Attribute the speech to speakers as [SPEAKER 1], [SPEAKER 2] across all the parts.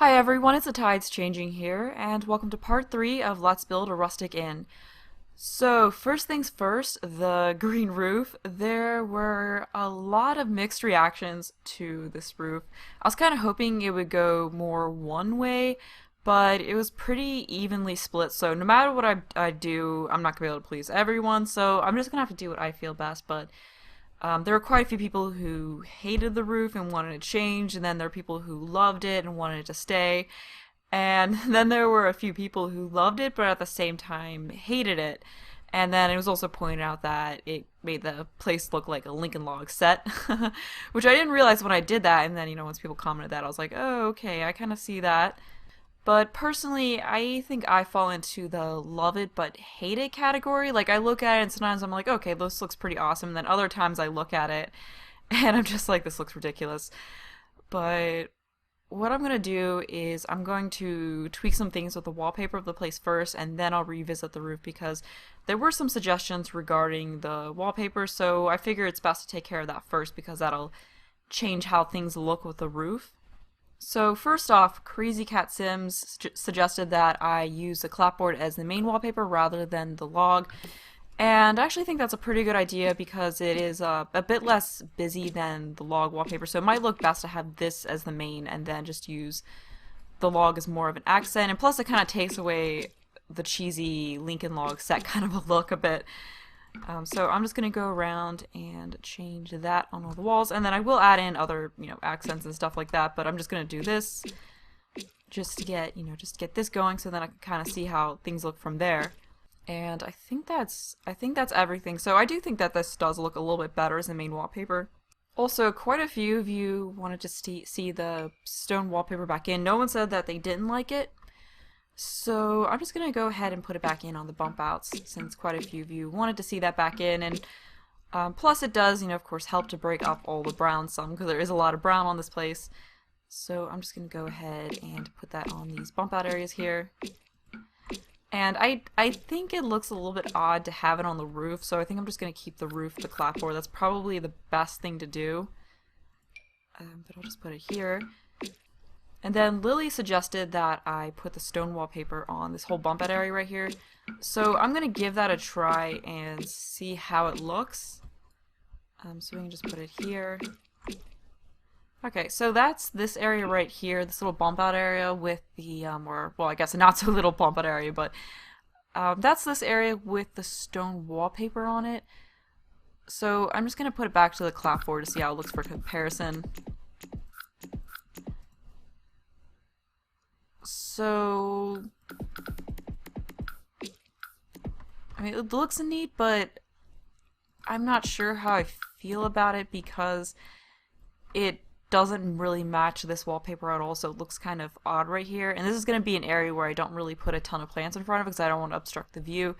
[SPEAKER 1] Hi everyone, it's the Tides Changing here, and welcome to part 3 of Let's Build a Rustic Inn. So, first things first, the green roof. There were a lot of mixed reactions to this roof. I was kind of hoping it would go more one way, but it was pretty evenly split, so no matter what I do, I'm not going to be able to please everyone, so I'm just going to have to do what I feel best, but there were quite a few people who hated the roof and wanted it changed, and then there were people who loved it and wanted it to stay. And then there were a few people who loved it, but at the same time hated it. And then it was also pointed out that it made the place look like a Lincoln Log set, which I didn't realize when I did that. And then, once people commented that, I was like, oh, okay, I kind of see that. But personally, I think I fall into the love it but hate it category. Like, I look at it and sometimes I'm like, okay, this looks pretty awesome. And then other times I look at it and I'm just like, this looks ridiculous. But what I'm going to do is I'm going to tweak some things with the wallpaper of the place first, and then I'll revisit the roof because there were some suggestions regarding the wallpaper, so I figure it's best to take care of that first because that'll change how things look with the roof. So first off, Crazy Cat Sims suggested that I use the clapboard as the main wallpaper rather than the log. And I actually think that's a pretty good idea because it is a bit less busy than the log wallpaper. So it might look best to have this as the main and then just use the log as more of an accent. And plus it kind of takes away the cheesy Lincoln Log set kind of a look a bit. So I'm just going to go around and change that on all the walls, and then I will add in other, accents and stuff like that, but I'm just going to do this just to get, just get this going so then I can kind of see how things look from there. And I think that's everything. So I do think that this does look a little bit better as the main wallpaper. Also, quite a few of you wanted to see the stone wallpaper back in. No one said that they didn't like it. So I'm just going to go ahead and put it back in on the bump outs since quite a few of you wanted to see that back in. And plus it does, of course, help to break up all the brown some because there is a lot of brown on this place. So I'm just going to go ahead and put that on these bump out areas here. And I think it looks a little bit odd to have it on the roof, so I think I'm just going to keep the roof the clapboard. That's probably the best thing to do. But I'll just put it here. And then Lily suggested that I put the stone wallpaper on this whole bump out area right here. So I'm going to give that a try and see how it looks. So we can just put it here. Okay, so that's this area right here, this little bump out area with the, well, I guess a not so little bump out area, but that's this area with the stone wallpaper on it. So I'm just going to put it back to the clapboard to see how it looks for comparison. So, I mean, it looks neat, but I'm not sure how I feel about it because it doesn't really match this wallpaper at all, so it looks kind of odd right here. And this is going to be an area where I don't really put a ton of plants in front of it because I don't want to obstruct the view.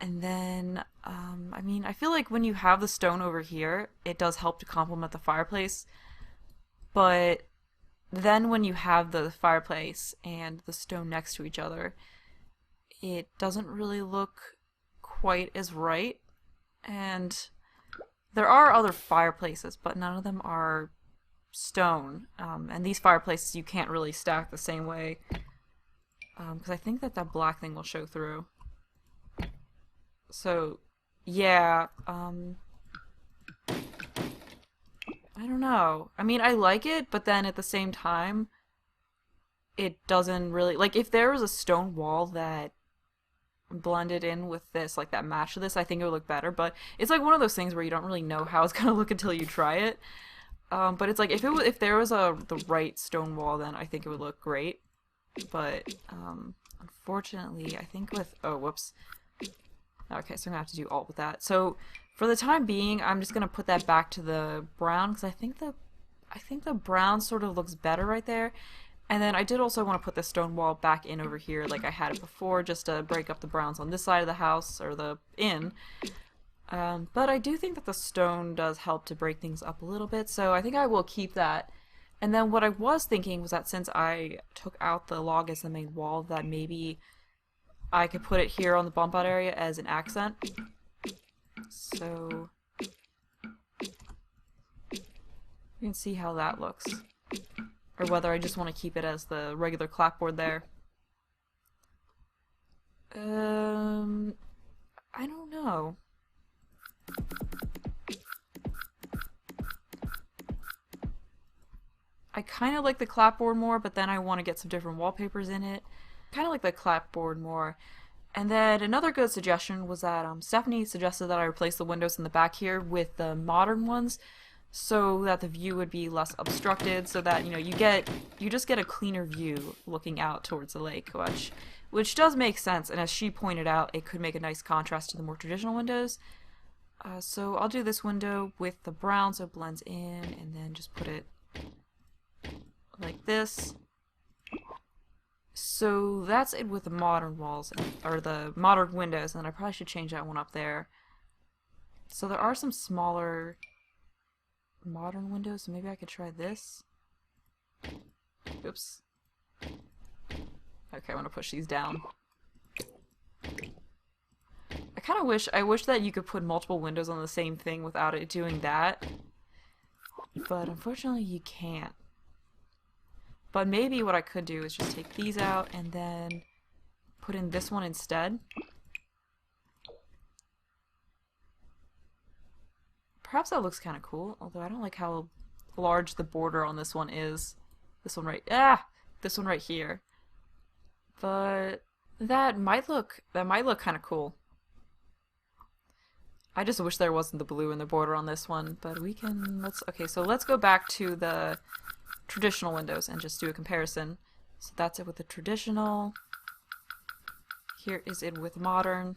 [SPEAKER 1] And then, I mean, I feel like when you have the stone over here, it does help to complement the fireplace, but then when you have the fireplace and the stone next to each other, it doesn't really look quite as right. And there are other fireplaces, but none of them are stone. And these fireplaces you can't really stack the same way. Because I think that black thing will show through. So, yeah, I don't know. I mean, I like it, but then at the same time, it doesn't really... Like, if there was a stone wall that blended in with this, like that matched this, I think it would look better. But it's like one of those things where you don't really know how it's going to look until you try it. But it's like, if there was the right stone wall, then I think it would look great. But, unfortunately, I think with... Oh, whoops. Okay, so I'm going to have to do alt with that. So, for the time being, I'm just going to put that back to the brown, because I think the brown sort of looks better right there. And then I did also want to put the stone wall back in over here like I had it before, just to break up the browns on this side of the house, or the inn. But I do think that the stone does help to break things up a little bit, so I think I will keep that. And then what I was thinking was that since I took out the log as the main wall, that maybe I could put it here on the bump out area as an accent. So you can see how that looks. or whether I just want to keep it as the regular clapboard there. I don't know. I kind of like the clapboard more, but then I want to get some different wallpapers in it. Kind of like the clapboard more. And then another good suggestion was that Stephanie suggested that I replace the windows in the back here with the modern ones, so that the view would be less obstructed, so that you just get a cleaner view looking out towards the lake, which does make sense. And as she pointed out, it could make a nice contrast to the more traditional windows. So I'll do this window with the brown so it blends in, and then just put it like this. So that's it with the modern walls, or the modern windows, and I probably should change that one up there. So there are some smaller modern windows, so maybe I could try this. Oops. Okay, I want to push these down. I wish that you could put multiple windows on the same thing without it doing that. But unfortunately you can't. But maybe what I could do is just take these out and then put in this one instead. Perhaps that looks kind of cool, although I don't like how large the border on this one is. This one right here. But that might look kind of cool. I just wish there wasn't the blue in the border on this one, but we can, okay, so let's go back to the traditional windows and just do a comparison. So that's it with the traditional. Here is it with modern.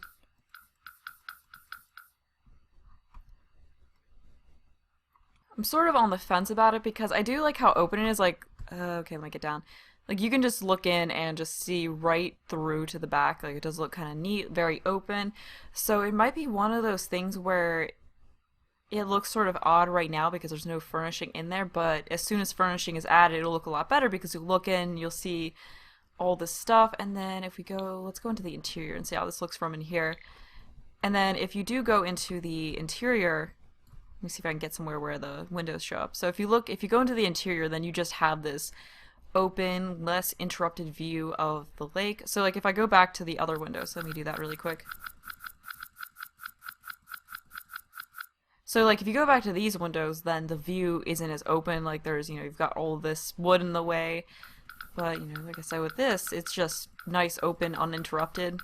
[SPEAKER 1] I'm sort of on the fence about it because I do like how open it is, like, okay, let me get down. Like, you can just look in and just see right through to the back. Like, it does look kind of neat, very open. So it might be one of those things where it looks sort of odd right now because there's no furnishing in there, but as soon as furnishing is added, it'll look a lot better because you look in, you'll see all this stuff. And then if we go, let's go into the interior and see how this looks from in here. And then if you do go into the interior, let me see if I can get somewhere where the windows show up. So if you go into the interior, then you just have this open, less interrupted view of the lake. So like if I go back to the other windows, let me do that really quick. So like if you go back to these windows, then the view isn't as open, like there's, you've got all this wood in the way. But, like I said with this, it's just nice, open, uninterrupted.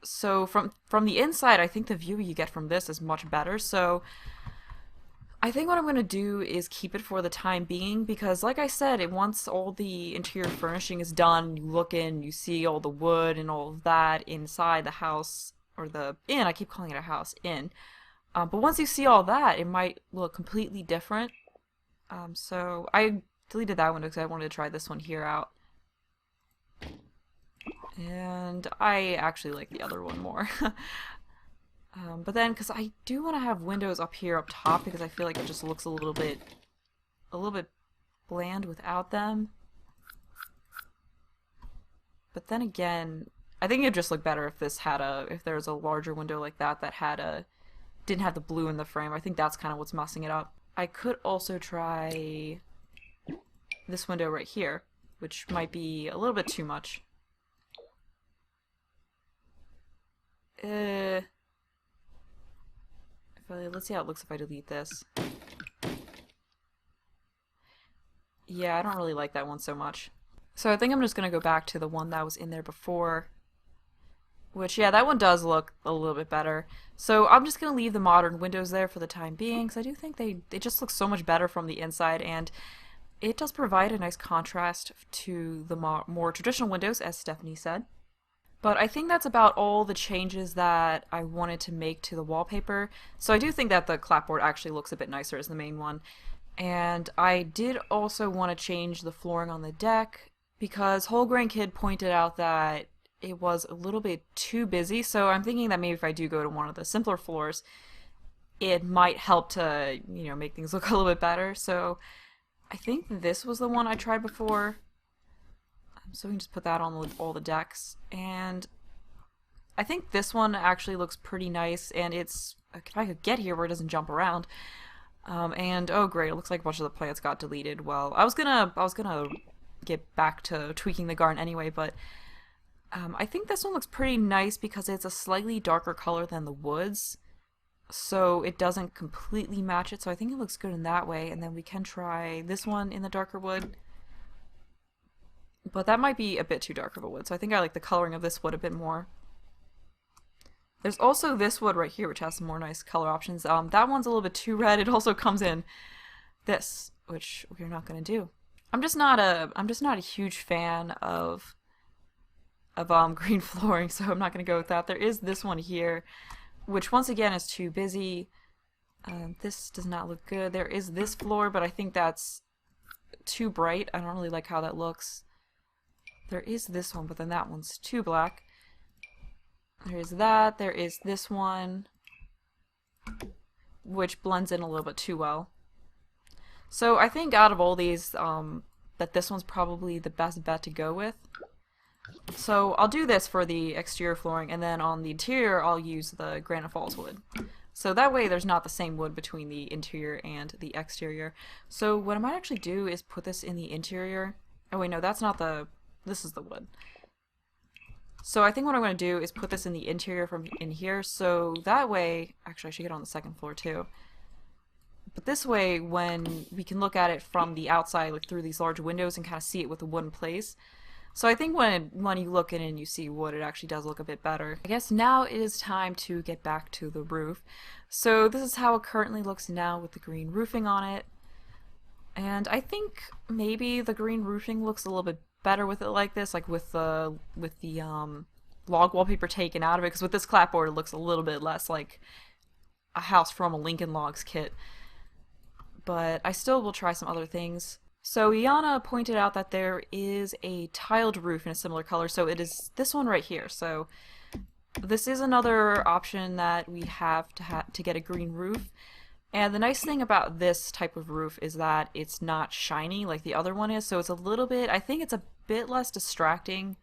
[SPEAKER 1] So from the inside, I think the view you get from this is much better. So I think what I'm going to do is keep it for the time being because, like I said, once all the interior furnishing is done, you look in, you see all the wood and all of that inside the house, or the inn. I keep calling it a house, inn. But once you see all that, it might look completely different. So I deleted that window because I wanted to try this one here out. And I actually like the other one more. But then, because I do want to have windows up here up top because I feel like it just looks a little bit bland without them. But then again, I think it'd just look better if if there was a larger window like that didn't have the blue in the frame. I think that's kind of what's messing it up. I could also try this window right here, which might be a little bit too much. Let's see how it looks if I delete this. Yeah, I don't really like that one so much. So I think I'm just going to go back to the one that was in there before. Which, yeah, that one does look a little bit better. So I'm just going to leave the modern windows there for the time being, because I do think they just look so much better from the inside, and it does provide a nice contrast to the more traditional windows, as Stephanie said. But I think that's about all the changes that I wanted to make to the wallpaper. So I do think that the clapboard actually looks a bit nicer as the main one. And I did also want to change the flooring on the deck, because Whole Grain Kid pointed out that it was a little bit too busy, so I'm thinking that maybe if I do go to one of the simpler floors, it might help to, make things look a little bit better. So I think this was the one I tried before. So we can just put that on all the decks. And I think this one actually looks pretty nice, and it's, if I could get here where it doesn't jump around, And oh great, it looks like a bunch of the plants got deleted. Well, I was gonna get back to tweaking the garden anyway, but I think this one looks pretty nice because it's a slightly darker color than the woods, so it doesn't completely match it. So I think it looks good in that way. And then we can try this one in the darker wood, but that might be a bit too dark of a wood. So I think I like the coloring of this wood a bit more. There's also this wood right here, which has some more nice color options. That one's a little bit too red. It also comes in this, which we're not gonna do. I'm just not a huge fan of green flooring, so I'm not gonna go with that. There is this one here, which once again is too busy. This does not look good. There is this floor, but I think that's too bright. I don't really like how that looks. There is this one, but then that one's too black. There is that. There is this one, which blends in a little bit too well. So I think out of all these, that this one's probably the best bet to go with. So I'll do this for the exterior flooring, and then on the interior I'll use the Granite Falls wood. So that way there's not the same wood between the interior and the exterior. So what I might actually do is put this in the interior. Oh wait, no, that's not the... this is the wood. So I think what I'm going to do is put this in the interior from in here, so that way... actually I should get on the second floor too. But this way, when we can look at it from the outside, like through these large windows, and kind of see it with the wood in place. So I think when you look in and you see wood, it actually does look a bit better. I guess now it is time to get back to the roof. So this is how it currently looks now with the green roofing on it. And I think maybe the green roofing looks a little bit better with it like this, like with the log wallpaper taken out of it, because with this clapboard it looks a little bit less like a house from a Lincoln Logs kit. But I still will try some other things. So Iana pointed out that there is a tiled roof in a similar color, so it is this one right here. So this is another option that we have to get a green roof. And the nice thing about this type of roof is that it's not shiny like the other one is, so it's a little bit, I think it's a bit less distracting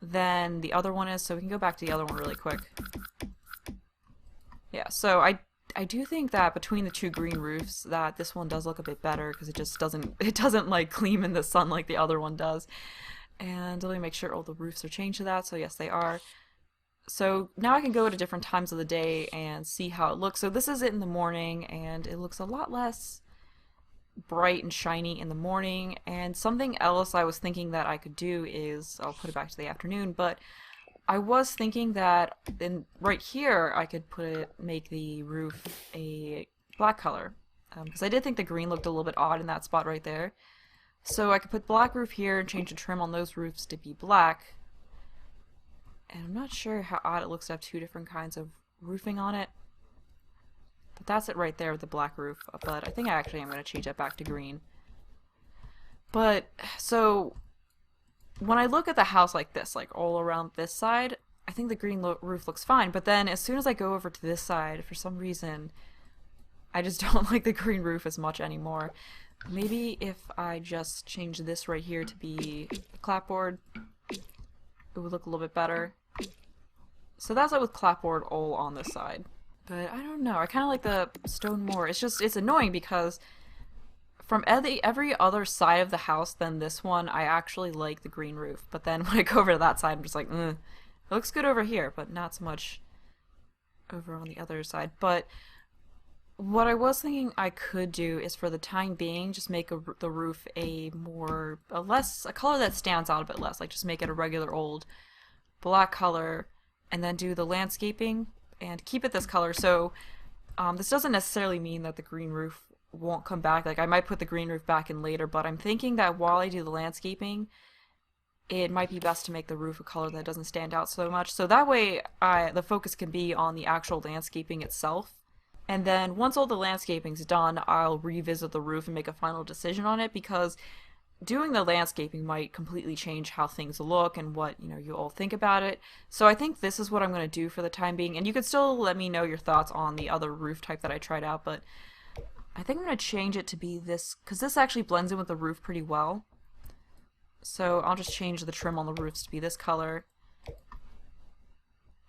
[SPEAKER 1] than the other one is. So we can go back to the other one really quick. Yeah, so I do think that between the two green roofs that this one does look a bit better, because it doesn't like gleam in the sun like the other one does. And let me make sure all the roofs are changed to that. So yes, they are. So now I can go to different times of the day and see how it looks. So this is it in the morning, and it looks a lot less bright and shiny in the morning. And something else I was thinking that I could do is, I'll put it back to the afternoon, but I was thinking that right here I could make the roof a black color, because I did think the green looked a little bit odd in that spot right there. So I could put black roof here and change the trim on those roofs to be black. And I'm not sure how odd it looks to have two different kinds of roofing on it. But that's it right there with the black roof. But I think I actually am going to change that back to green. But, so, when I look at the house like this, like all around this side, I think the green roof looks fine. But then as soon as I go over to this side, for some reason, I just don't like the green roof as much anymore. Maybe if I just change this right here to be a clapboard, it would look a little bit better. So that's like with clapboard all on this side. But I don't know, I kind of like the stone more. It's annoying because from every other side of the house than this one, I actually like the green roof. But then when I go over to that side, I'm just like, it looks good over here, but not so much over on the other side. But what I was thinking I could do is, for the time being, just make the roof a color that stands out a bit less. Like just make it a regular old black color, and then do the landscaping and keep it this color. So this doesn't necessarily mean that the green roof won't come back. Like I might put the green roof back in later, but I'm thinking that while I do the landscaping, it might be best to make the roof a color that doesn't stand out so much. So that way the focus can be on the actual landscaping itself. And then once all the landscaping's done, I'll revisit the roof and make a final decision on it, because doing the landscaping might completely change how things look and what, you all think about it. So I think this is what I'm going to do for the time being. And you could still let me know your thoughts on the other roof type that I tried out, but I think I'm going to change it to be this, because this actually blends in with the roof pretty well. So I'll just change the trim on the roofs to be this color.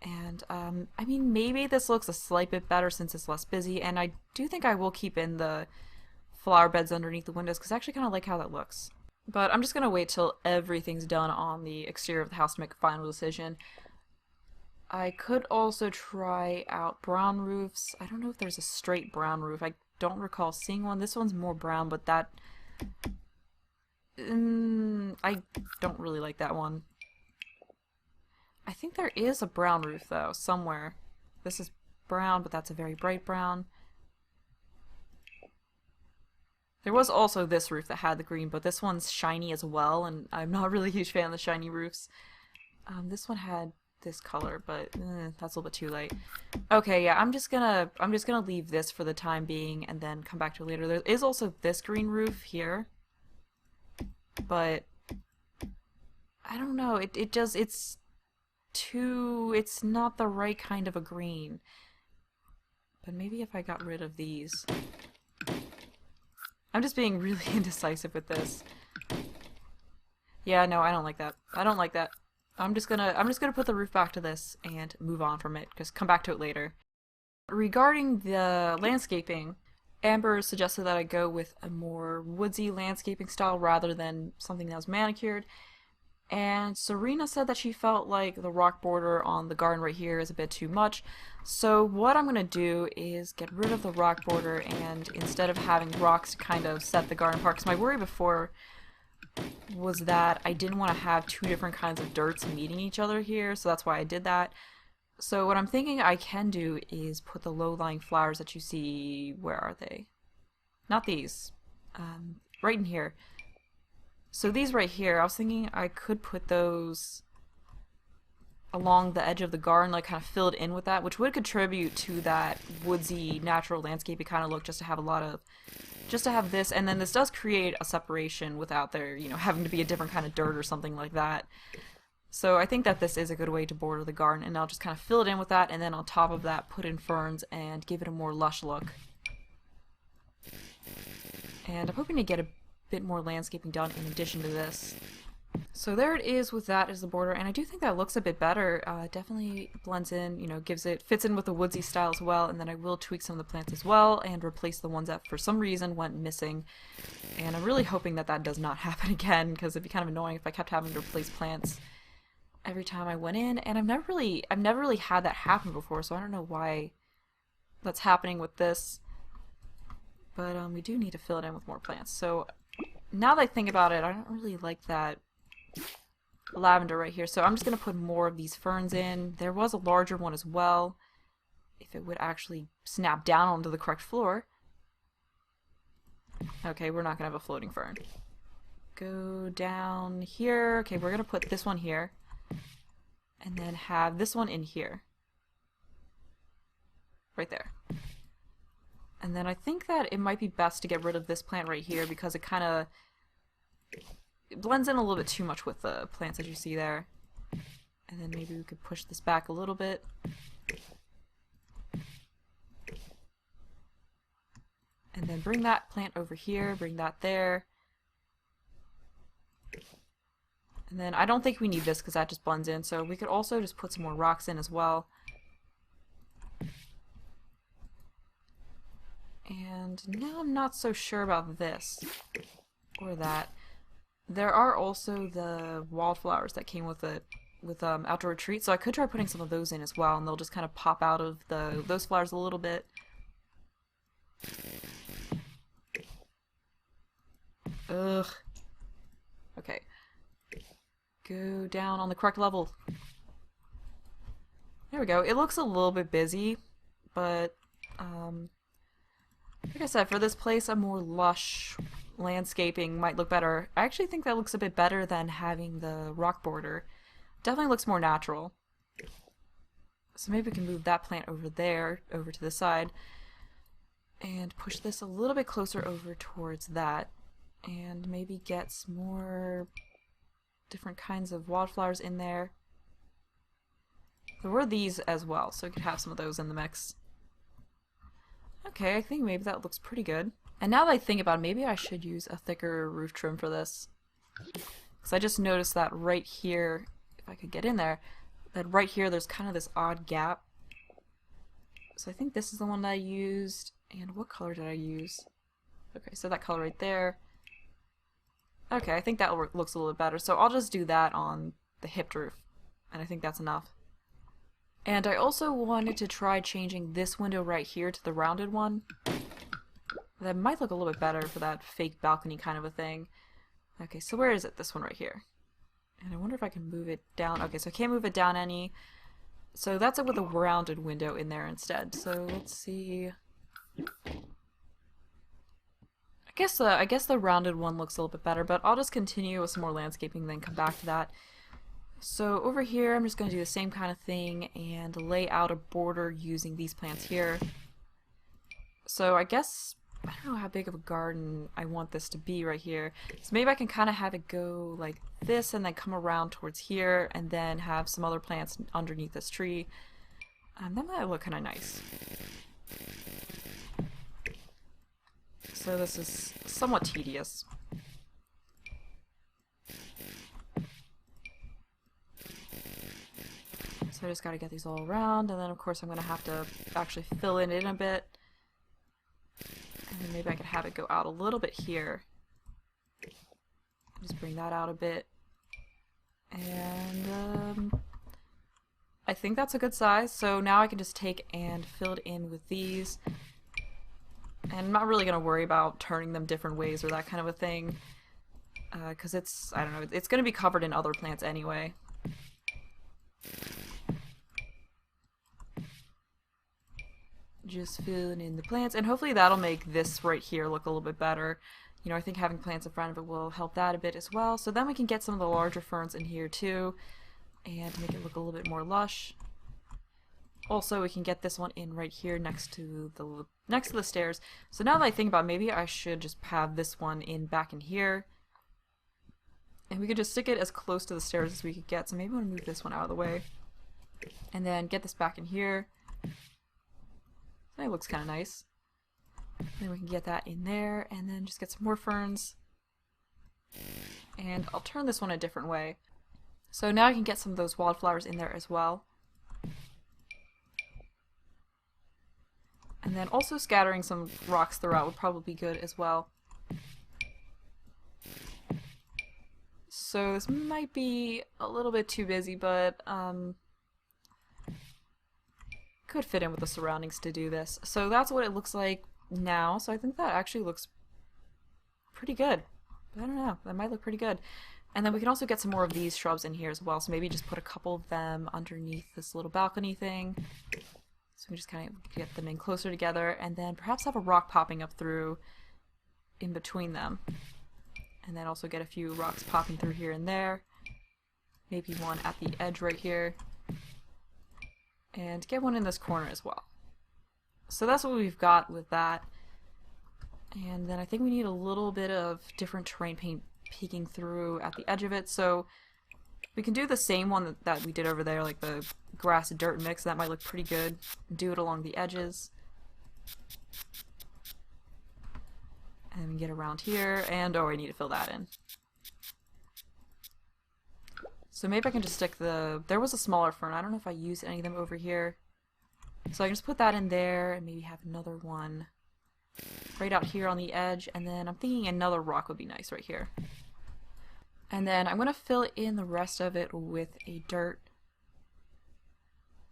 [SPEAKER 1] And I mean, maybe this looks a slight bit better since it's less busy, and I do think I will keep in the flower beds underneath the windows because I actually kind of like how that looks. But I'm just going to wait till everything's done on the exterior of the house to make a final decision. I could also try out brown roofs. I don't know if there's a straight brown roof. I don't recall seeing one. This one's more brown, but that... I don't really like that one. I think there is a brown roof, though, somewhere. This is brown, but that's a very bright brown. There was also this roof that had the green, but this one's shiny as well, and I'm not really a huge fan of the shiny roofs. This one had this color, but that's a little bit too late. Okay, yeah, I'm just gonna leave this for the time being and then come back to it later. There is also this green roof here, but I don't know. It's not the right kind of a green. But maybe if I got rid of these. I'm just being really indecisive with this. Yeah, no, I don't like that. I don't like that. I'm just gonna put the roof back to this and move on from it, because come back to it later. Regarding the landscaping, Amber suggested that I go with a more woodsy landscaping style rather than something that was manicured. And Serena said that she felt like the rock border on the garden right here is a bit too much. So what I'm going to do is get rid of the rock border, and instead of having rocks to kind of set the garden apart, because my worry before was that I didn't want to have two different kinds of dirts meeting each other here, so that's why I did that. So what I'm thinking I can do is put the low-lying flowers that you see, where are they? Not these. Right in here. So these right here, I was thinking I could put those along the edge of the garden, like kind of filled in with that, which would contribute to that woodsy, natural landscapey kind of look, just to have this, and then this does create a separation without there, having to be a different kind of dirt or something like that. So I think that this is a good way to border the garden, and I'll just kind of fill it in with that, and then on top of that put in ferns and give it a more lush look. And I'm hoping to get a bit more landscaping done in addition to this. So there it is with that as the border, and I do think that looks a bit better. Definitely blends in, fits in with the woodsy style as well, and then I will tweak some of the plants as well and replace the ones that for some reason went missing. And I'm really hoping that that does not happen again, because it'd be kind of annoying if I kept having to replace plants every time I went in, and I've never really had that happen before, so I don't know why that's happening with this. But we do need to fill it in with more plants. So now that I think about it, I don't really like that lavender right here, so I'm just going to put more of these ferns in. There was a larger one as well, if it would actually snap down onto the correct floor. Okay, we're not going to have a floating fern. Go down here. Okay, we're going to put this one here, and then have this one in here. Right there. And then I think that it might be best to get rid of this plant right here, because it kind of blends in a little bit too much with the plants that you see there. And then maybe we could push this back a little bit. And then bring that plant over here, bring that there. And then I don't think we need this because that just blends in, so we could also just put some more rocks in as well. And now I'm not so sure about this or that. There are also the wildflowers that came with it, with Outdoor Retreat, so I could try putting some of those in as well, and they'll just kind of pop out of those flowers a little bit. Ugh. Okay. Go down on the correct level. There we go. It looks a little bit busy, but like I said, for this place, a more lush landscaping might look better. I actually think that looks a bit better than having the rock border. Definitely looks more natural. So maybe we can move that plant over there, over to the side, and push this a little bit closer over towards that, and maybe get some more different kinds of wildflowers in there. There were these as well, so we could have some of those in the mix. Okay, I think maybe that looks pretty good. And now that I think about it, maybe I should use a thicker roof trim for this. Because I just noticed that right here, if I could get in there, that right here there's kind of this odd gap. So I think this is the one that I used. And what color did I use? Okay, so that color right there. Okay, I think that looks a little bit better. So I'll just do that on the hipped roof. And I think that's enough. And I also wanted to try changing this window right here to the rounded one. That might look a little bit better for that fake balcony kind of a thing. Okay, so where is it? This one right here. And I wonder if I can move it down. Okay, so I can't move it down any. So that's it with a rounded window in there instead. So let's see. I guess the rounded one looks a little bit better, but I'll just continue with some more landscaping, then come back to that. So over here, I'm just going to do the same kind of thing and lay out a border using these plants here. So I guess, I don't know how big of a garden I want this to be right here. So maybe I can kind of have it go like this and then come around towards here and then have some other plants underneath this tree. That might look kind of nice. So this is somewhat tedious. So I just gotta get these all around, and then of course I'm gonna have to actually fill it in a bit. And then maybe I could have it go out a little bit here. Just bring that out a bit. And I think that's a good size. So now I can just take and fill it in with these. And I'm not really going to worry about turning them different ways or that kind of a thing. Because it's, I don't know, it's going to be covered in other plants anyway. Just filling in the plants. And hopefully that'll make this right here look a little bit better. You know, I think having plants in front of it will help that a bit as well. So then we can get some of the larger ferns in here too. And make it look a little bit more lush. Also, we can get this one in right here next to the stairs. So now that I think about it, maybe I should just have this one in back in here. And we could just stick it as close to the stairs as we could get. So maybe I want to move this one out of the way. And then get this back in here. That looks kind of nice. Then we can get that in there. And then just get some more ferns. And I'll turn this one a different way. So now I can get some of those wildflowers in there as well. And then also scattering some rocks throughout would probably be good as well. So this might be a little bit too busy, but could fit in with the surroundings to do this. So that's what it looks like now. So I think that actually looks pretty good. I don't know, that might look pretty good. And then we can also get some more of these shrubs in here as well. So maybe just put a couple of them underneath this little balcony thing. So we just kind of get them in closer together, and then perhaps have a rock popping up through in between them. And then also get a few rocks popping through here and there. Maybe one at the edge right here. And get one in this corner as well. So that's what we've got with that. And then I think we need a little bit of different terrain paint peeking through at the edge of it. So we can do the same one that we did over there, like the grass and dirt mix. That might look pretty good. Do it along the edges. And we get around here, and oh, I need to fill that in. So maybe I can just stick there was a smaller fern. I don't know if I used any of them over here. So I can just put that in there, and maybe have another one right out here on the edge, and then I'm thinking another rock would be nice right here. And then I'm going to fill in the rest of it with a dirt.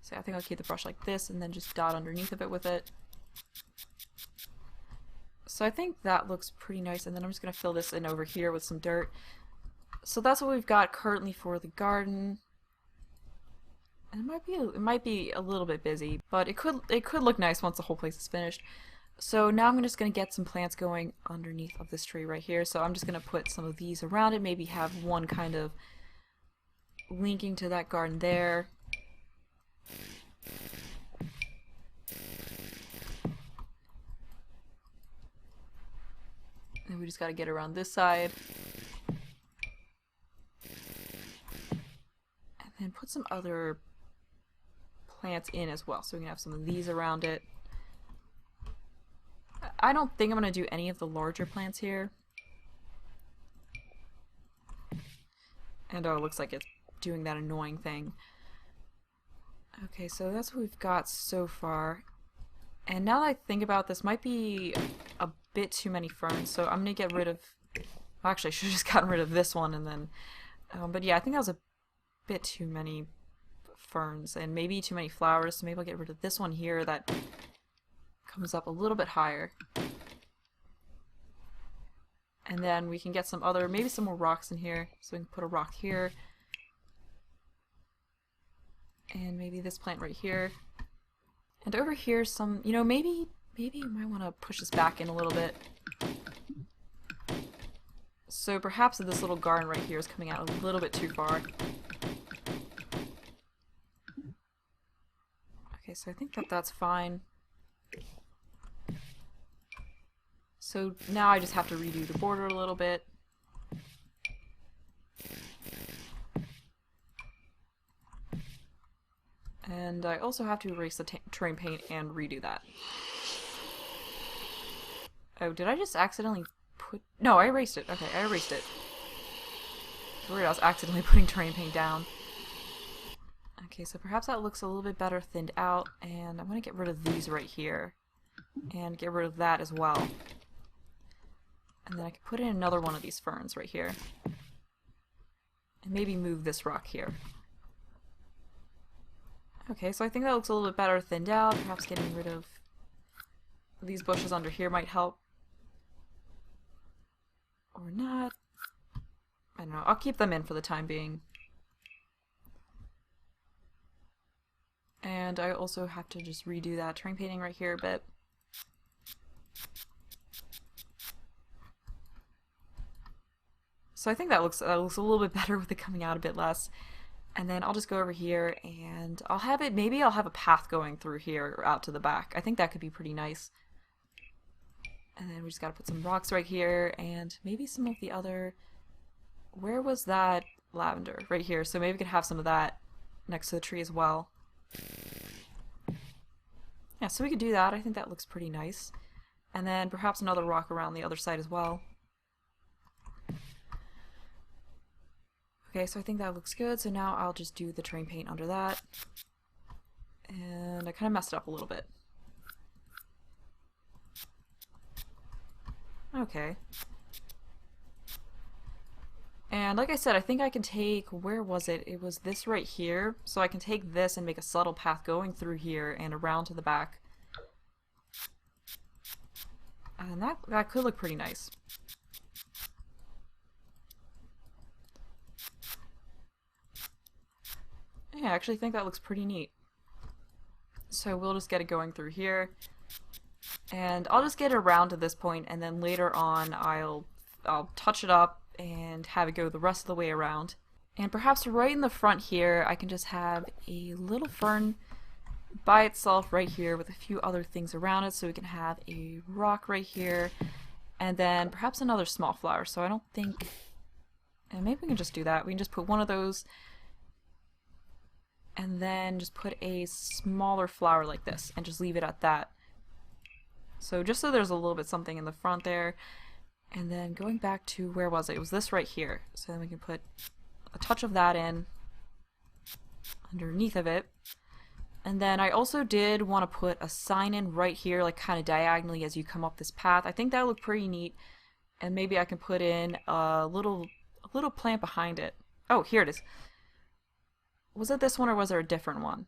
[SPEAKER 1] So I think I'll keep the brush like this and then just dot underneath of it with it. So I think that looks pretty nice, and then I'm just going to fill this in over here with some dirt. So that's what we've got currently for the garden. And it might be a little bit busy, but it could look nice once the whole place is finished. So now I'm just going to get some plants going underneath of this tree right here. So I'm just going to put some of these around it, maybe have one kind of linking to that garden there. And we just got to get around this side. And then put some other plants in as well. So we can have some of these around it. I don't think I'm going to do any of the larger plants here. And oh, it looks like it's doing that annoying thing. Okay, so that's what we've got so far. And now that I think about this, might be a bit too many ferns, so I'm gonna get rid of... Well, actually, I should have just gotten rid of this one and then... but yeah, I think that was a bit too many ferns and maybe too many flowers, so maybe I'll get rid of this one here that comes up a little bit higher. And then we can get some other, maybe some more rocks in here, so we can put a rock here. And maybe this plant right here. And over here some, you know, maybe you might want to push this back in a little bit. So perhaps this little garden right here is coming out a little bit too far. Okay, so I think that that's fine. So now I just have to redo the border a little bit. And I also have to erase the terrain paint and redo that. Oh, did I just accidentally put... No, I erased it. Okay, I erased it. I was worried I was accidentally putting terrain paint down. Okay, so perhaps that looks a little bit better thinned out, and I'm going to get rid of these right here. And get rid of that as well. And then I can put in another one of these ferns right here. And maybe move this rock here. Okay, so I think that looks a little bit better thinned out. Perhaps getting rid of these bushes under here might help. Or not. I don't know. I'll keep them in for the time being. And I also have to just redo that terrain painting right here a bit. So I think that looks a little bit better with it coming out a bit less. And then I'll just go over here and I'll have it, maybe I'll have a path going through here or out to the back. I think that could be pretty nice. And then we just gotta put some rocks right here and maybe some of the other, where was that lavender? Right here. So maybe we could have some of that next to the tree as well. Yeah, so we could do that. I think that looks pretty nice. And then perhaps another rock around the other side as well. Okay, so I think that looks good, so now I'll just do the terrain paint under that. And I kind of messed it up a little bit. Okay. And like I said, I think I can take, where was it? It was this right here. So I can take this and make a subtle path going through here and around to the back. And that could look pretty nice. Yeah, I actually think that looks pretty neat. So we'll just get it going through here. And I'll just get it around to this point, and then later on I'll touch it up and have it go the rest of the way around. And perhaps right in the front here I can just have a little fern by itself right here with a few other things around it, so we can have a rock right here and then perhaps another small flower. So I don't think, and maybe we can just do that. We can just put one of those and then just put a smaller flower like this and just leave it at that. So just so there's a little bit something in the front there. And then going back to, where was it? It was this right here. So then we can put a touch of that in underneath of it. And then I also did want to put a sign in right here, like kind of diagonally as you come up this path. I think that would look pretty neat. And maybe I can put in a little plant behind it. Oh, here it is. Was it this one or was there a different one?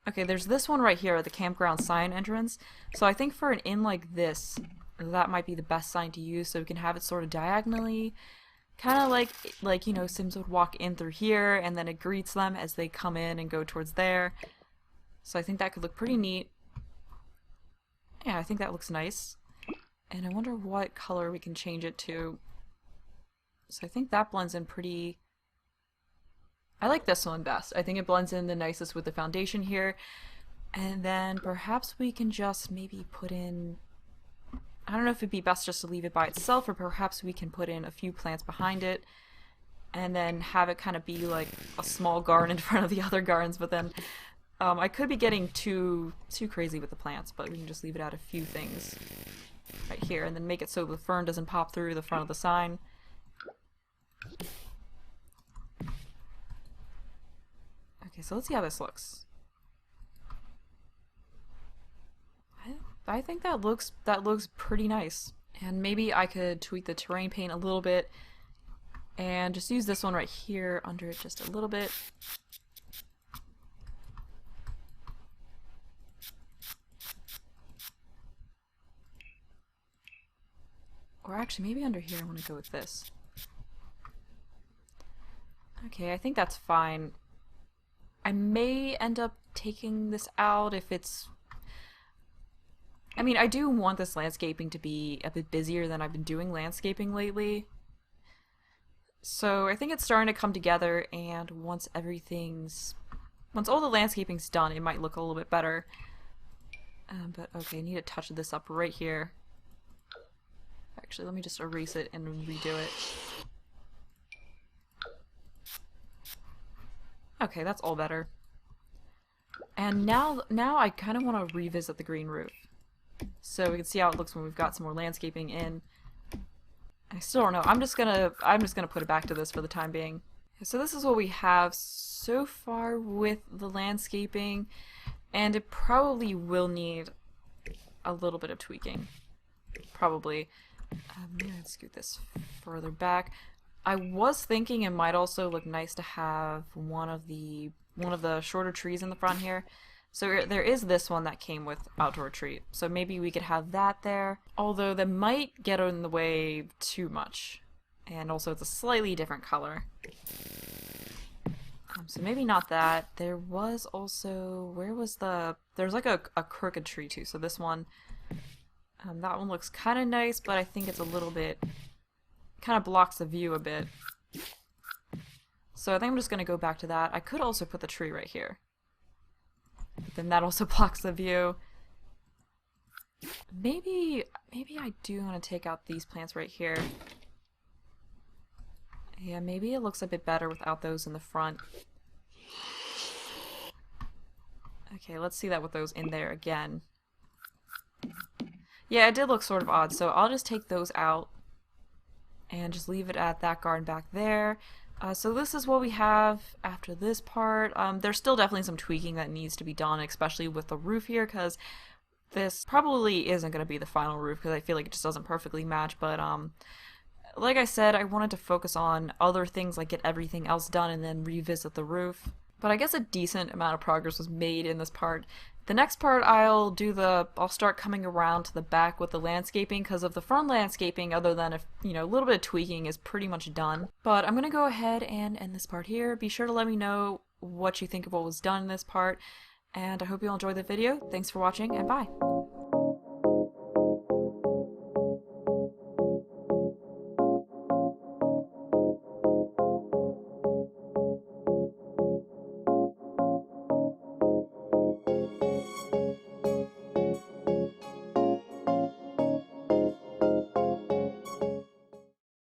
[SPEAKER 1] Okay, there's this one right here at the campground sign entrance. So I think for an inn like this, that might be the best sign to use, so we can have it sort of diagonally, kind of like you know, Sims would walk in through here and then it greets them as they come in and go towards there. So I think that could look pretty neat. Yeah, I think that looks nice. And I wonder what color we can change it to. So I think that blends in pretty... I like this one best. I think it blends in the nicest with the foundation here. And then perhaps we can just maybe put in... I don't know if it'd be best just to leave it by itself, or perhaps we can put in a few plants behind it and then have it kind of be like a small garden in front of the other gardens. But then I could be getting too crazy with the plants, but we can just leave it at a few things right here and then make it so the fern doesn't pop through the front of the sign. Okay, so let's see how this looks. I think that looks pretty nice. And maybe I could tweak the terrain paint a little bit and just use this one right here under it just a little bit. Or actually, maybe under here I want to go with this. Okay, I think that's fine. I may end up taking this out if it's... I mean, I do want this landscaping to be a bit busier than I've been doing landscaping lately. So I think it's starting to come together, and once all the landscaping's done, it might look a little bit better. But okay, I need to touch this up right here. Actually, let me just erase it and redo it. Okay, that's all better. And now I kind of want to revisit the green roof, so we can see how it looks when we've got some more landscaping in. I still don't know. I'm just gonna put it back to this for the time being. So this is what we have so far with the landscaping, and it probably will need a little bit of tweaking. Probably. Maybe I'd scoot this further back. I was thinking it might also look nice to have one of the shorter trees in the front here. So there is this one that came with outdoor tree, so maybe we could have that there, although that might get in the way too much, and also it's a slightly different color. So maybe not that. There was also, there's like a crooked tree too, so this one, that one looks kind of nice, but I think it's a little bit, kind of blocks the view a bit. So I think I'm just going to go back to that. I could also put the tree right here. But then that also blocks the view. Maybe I do want to take out these plants right here. Yeah, maybe it looks a bit better without those in the front. Okay, let's see that with those in there again. Yeah, it did look sort of odd, so I'll just take those out and just leave it at that garden back there. So this is what we have after this part. There's still definitely some tweaking that needs to be done, especially with the roof here, because this probably isn't going to be the final roof, because I feel like it just doesn't perfectly match, but like I said, I wanted to focus on other things, like get everything else done and then revisit the roof. But I guess a decent amount of progress was made in this part. The next part I'll start coming around to the back with the landscaping, because of the front landscaping, other than if, you know, a little bit of tweaking is pretty much done. But I'm gonna go ahead and end this part here. Be sure to let me know what you think of what was done in this part, and I hope you'll enjoy the video. Thanks for watching, and bye!